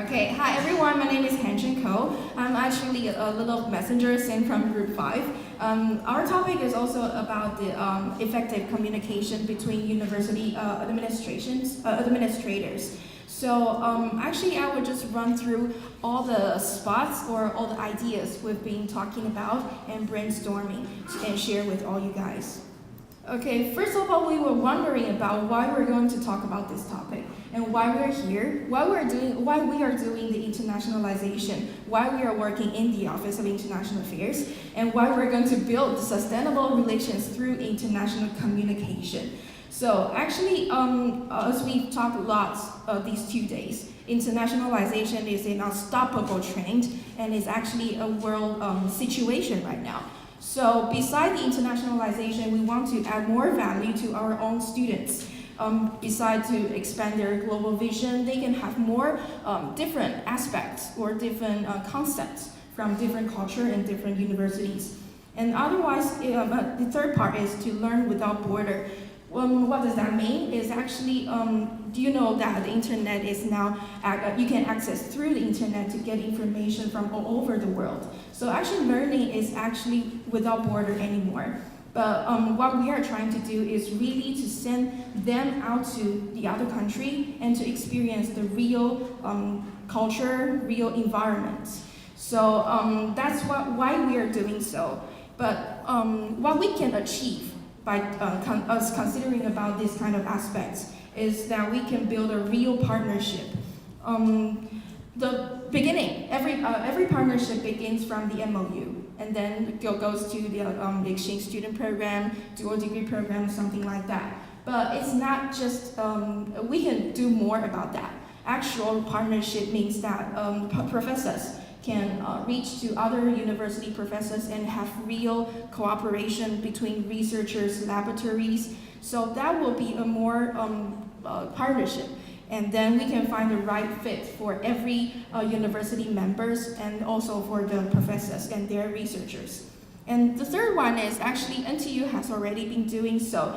Okay, hi everyone, my name is Hanjin Ko. I'm actually a little messenger sent from Group 5. Our topic is also about the effective communication between university administrators. So actually I would just run through all the spots or all the ideas we've been talking about and brainstorming and share with all you guys. Okay, first of all, we were wondering about why we're going to talk about this topic and why we're here, why we are doing the internationalization, why we are working in the Office of International Affairs, and why we're going to build sustainable relations through international communication. So actually, as we've talked a lot these 2 days, internationalization is an unstoppable trend and is actually a world situation right now. So besides the internationalization, we want to add more value to our own students. Besides to expand their global vision, they can have more different aspects or different concepts from different culture and different universities. And otherwise, the third part is to learn without border. What does that mean? Is actually, do you know that the internet is now, you can access through the internet to get information from all over the world. So actually learning is actually without border anymore. But what we are trying to do is really to send them out to the other country and to experience the real culture, real environment. So that's why we are doing so. But what we can achieve by us considering about this kind of aspects is that we can build a real partnership. The beginning, every partnership begins from the MOU, and then goes to the exchange student program, dual degree program, something like that. But it's not just, we can do more about that. Actual partnership means that professors can reach to other university professors and have real cooperation between researchers, laboratories. So that will be a more partnership. And then we can find the right fit for every university members and also for the professors and their researchers. And the third one is actually NTU has already been doing so.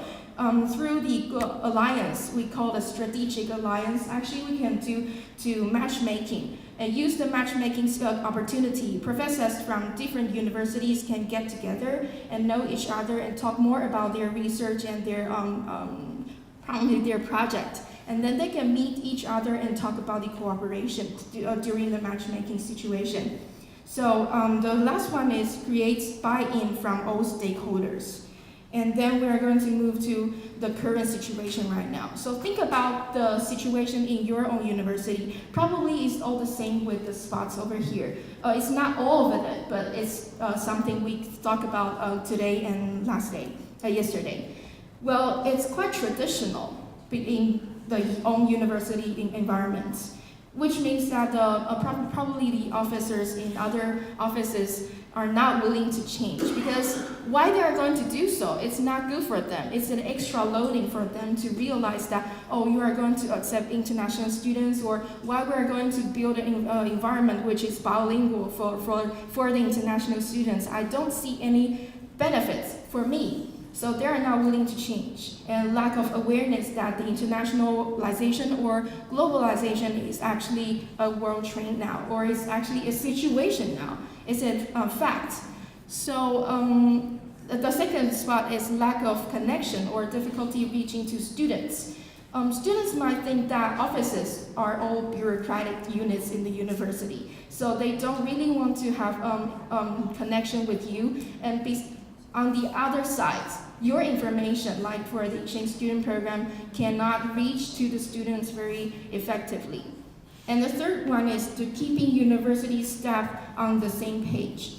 Through the alliance, we call the strategic alliance, actually we can do to matchmaking and use the matchmaking opportunity. Professors from different universities can get together and know each other and talk more about their research and their project. And then they can meet each other and talk about the cooperation during the matchmaking situation. So the last one is creates buy-in from all stakeholders. And then we are going to move to the current situation right now. So think about the situation in your own university. Probably it's all the same with the spots over here. It's not all of it, but it's something we talked about today and yesterday. Well, it's quite traditional in the own university environments, which means that probably the officers in other offices are not willing to change, because why they are going to do so, it's not good for them. It's an extra loading for them to realize that, oh, you are going to accept international students, or why we are going to build an environment which is bilingual for the international students. I don't see any benefits for me. So they are not willing to change, and lack of awareness that the internationalization or globalization is actually a world trend now, or is actually a situation now. It's a fact. So the second spot is lack of connection or difficulty reaching to students. Students might think that offices are all bureaucratic units in the university, so they don't really want to have connection with you. And on the other side, your information, like for the exchange student program, cannot reach to the students very effectively. And the third one is to keeping university staff on the same page,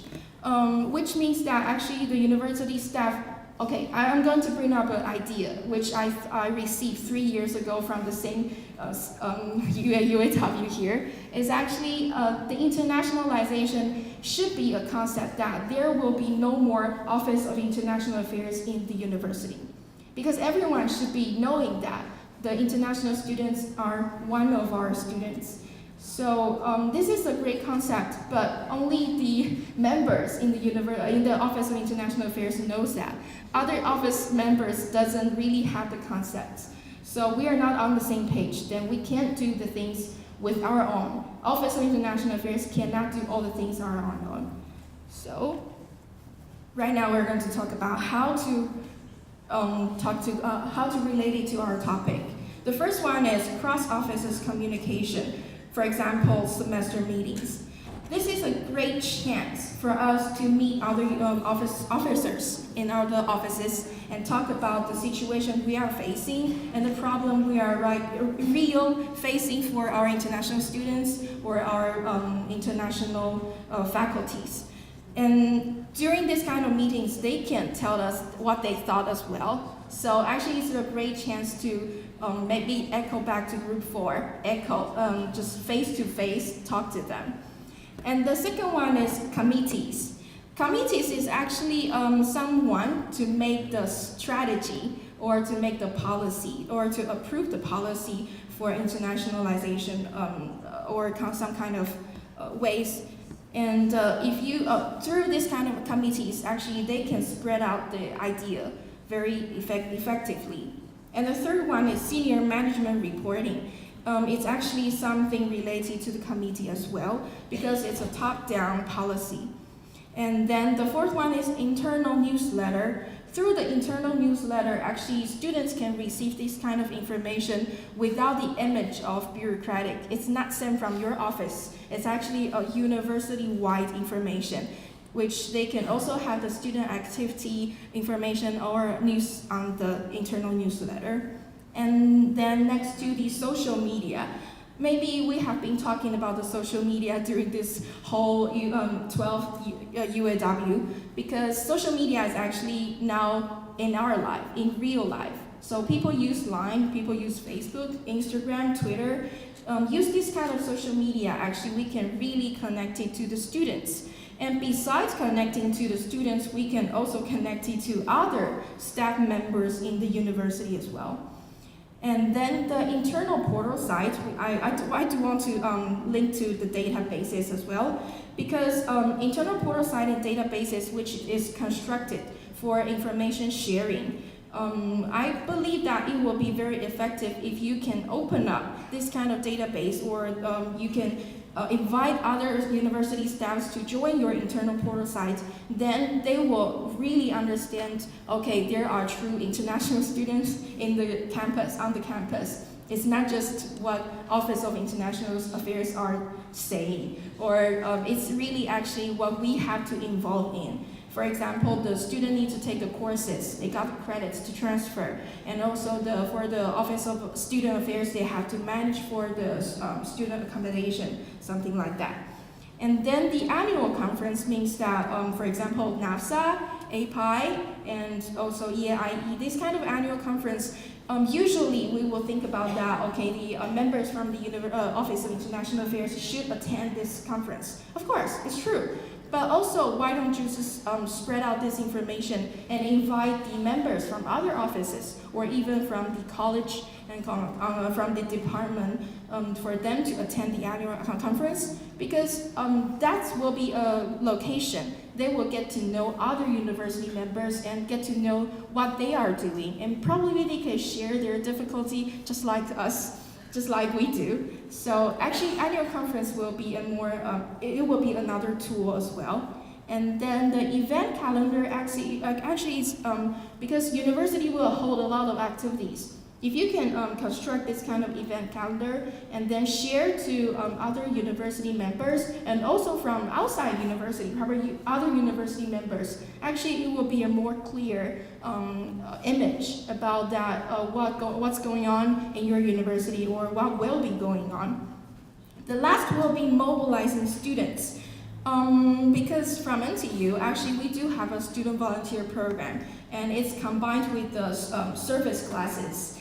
which means that actually the university staff, okay, I'm going to bring up an idea which I received 3 years ago from the same UAW here, is actually the internationalization should be a concept that there will be no more Office of International Affairs in the university. Because everyone should be knowing that the international students are one of our students. So this is a great concept, but only the members in the Office of International Affairs knows that. Other office members doesn't really have the concept. So we are not on the same page, then we can't do the things with our own. Office of International Affairs cannot do all the things on our own. So, right now we're going to talk about how to relate it to our topic. The first one is cross-offices communication. For example, semester meetings. This is a great chance for us to meet other officers in other offices and talk about the situation we are facing and the problem we are facing for our international students or our international faculties. And during this kind of meetings, they can tell us what they thought as well. So actually, it's a great chance to maybe echo back to group 4, just face-to-face talk to them. And the second one is committees. Committees is actually someone to make the strategy or to make the policy or to approve the policy for internationalization or some kind of ways. And if you, through this kind of committees, actually they can spread out the idea very effectively. And the third one is senior management reporting. It's actually something related to the committee as well, because it's a top-down policy. And then the fourth one is internal newsletter. Through the internal newsletter, actually students can receive this kind of information without the image of bureaucratic. It's not sent from your office. It's actually a university-wide information, which they can also have the student activity information or news on the internal newsletter. And then next to the social media. Maybe we have been talking about the social media during this whole 12th UAW, because social media is actually now in our life, in real life. So people use Line, people use Facebook, Instagram, Twitter. Use this kind of social media, actually we can really connect it to the students. And besides connecting to the students, we can also connect it to other staff members in the university as well. And then the internal portal site, I do want to link to the databases as well, because internal portal site and databases, which is constructed for information sharing, I believe that it will be very effective if you can open up this kind of database, or you can invite other university staffs to join your internal portal site. Then they will really understand, okay, there are true international students in the campus, on the campus. It's not just what Office of International Affairs are saying, or it's really actually what we have to involve in. For example, the student needs to take the courses, they got the credits to transfer, and also for the Office of Student Affairs, they have to manage for the student accommodation, something like that. And then the annual conference means that, for example, NAFSA, API, and also EAIE, this kind of annual conference, usually we will think about that, okay, the members from the Office of International Affairs should attend this conference. Of course, it's true. But also, why don't you just spread out this information and invite the members from other offices, or even from the college and from the department, for them to attend the annual conference? Because that will be a location. They will get to know other university members and get to know what they are doing. And probably they can share their difficulty just like us, just like we do. So actually, annual conference will be it will be another tool as well. And then the event calendar actually is because university will hold a lot of activities. If you can construct this kind of event calendar and then share to other university members and also from outside university, probably other university members, actually it will be a more clear image about that, what's going on in your university or what will be going on. The last will be mobilizing students. Because from NTU, actually we do have a student volunteer program, and it's combined with the service classes.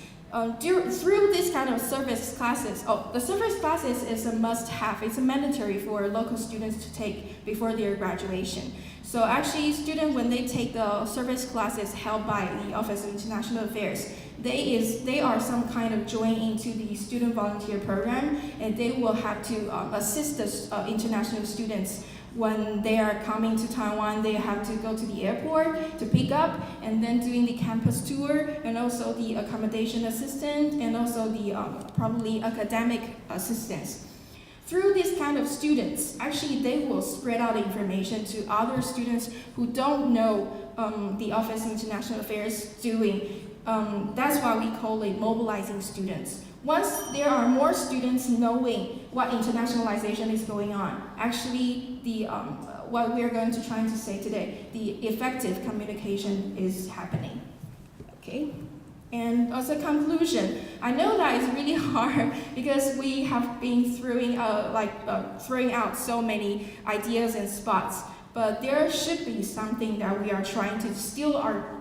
Through this kind of service classes, the service classes is a must-have. It's a mandatory for local students to take before their graduation. So actually, students, when they take the service classes held by the Office of International Affairs, they are some kind of joined into the student volunteer program, and they will have to assist the international students when they are coming to Taiwan, they have to go to the airport to pick up, and then doing the campus tour, and also the accommodation assistant, and also the probably academic assistance. Through this kind of students, actually they will spread out information to other students who don't know the Office of International Affairs doing. That's why we call it mobilizing students. Once there are more students knowing what internationalization is going on, actually what we are going to try to say today, the effective communication is happening. Okay? And as a conclusion, I know that it's really hard because we have been throwing out so many ideas and spots, but there should be something that we are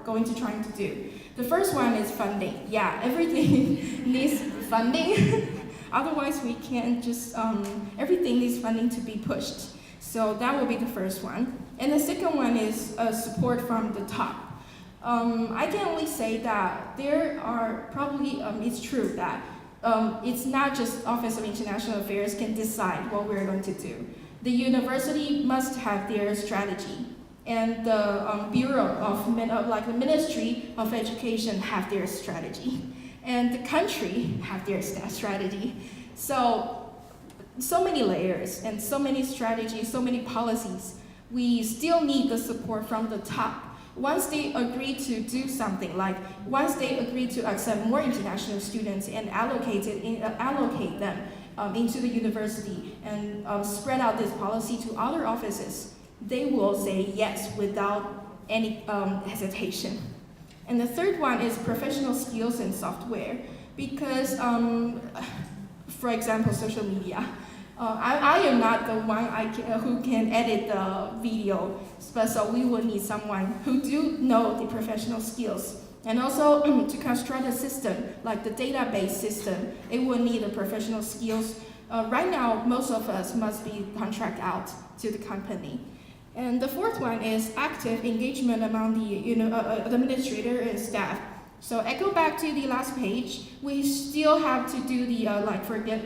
going to try to do. The first one is funding. Yeah, everything needs funding. Otherwise, we can't just, everything needs funding to be pushed. So that will be the first one. And the second one is support from the top. I can only say that there are probably, it's true that it's not just Office of International Affairs can decide what we're going to do. The university must have their strategy, and the Bureau of, the Ministry of Education have their strategy, and the country have their strategy. So many layers and so many strategies, so many policies. We still need the support from the top. Once they agree to do something, like once they agree to accept more international students and allocate them into the university and spread out this policy to other offices, they will say yes without any hesitation. And the third one is professional skills and software, because, for example, social media. I am not the one who can edit the video, but so we will need someone who do know the professional skills. And also to construct a system, like the database system, it will need the professional skills. Right now, most of us must be contract out to the company. And the fourth one is active engagement among the administrator and staff. So echo back to the last page, we still have to do the,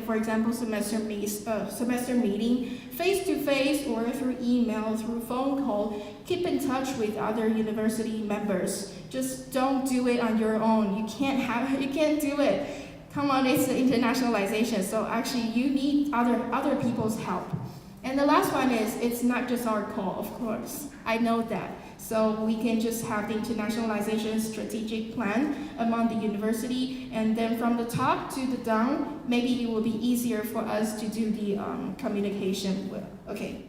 for example, semester meeting, face-to-face or through email, through phone call. Keep in touch with other university members. Just don't do it on your own. You can't do it. Come on, it's the internationalization. So actually you need other people's help. And the last one is, it's not just our call, of course. I know that. So we can just have the internationalization strategic plan among the university, and then from the top to the down, maybe it will be easier for us to do the communication. Okay.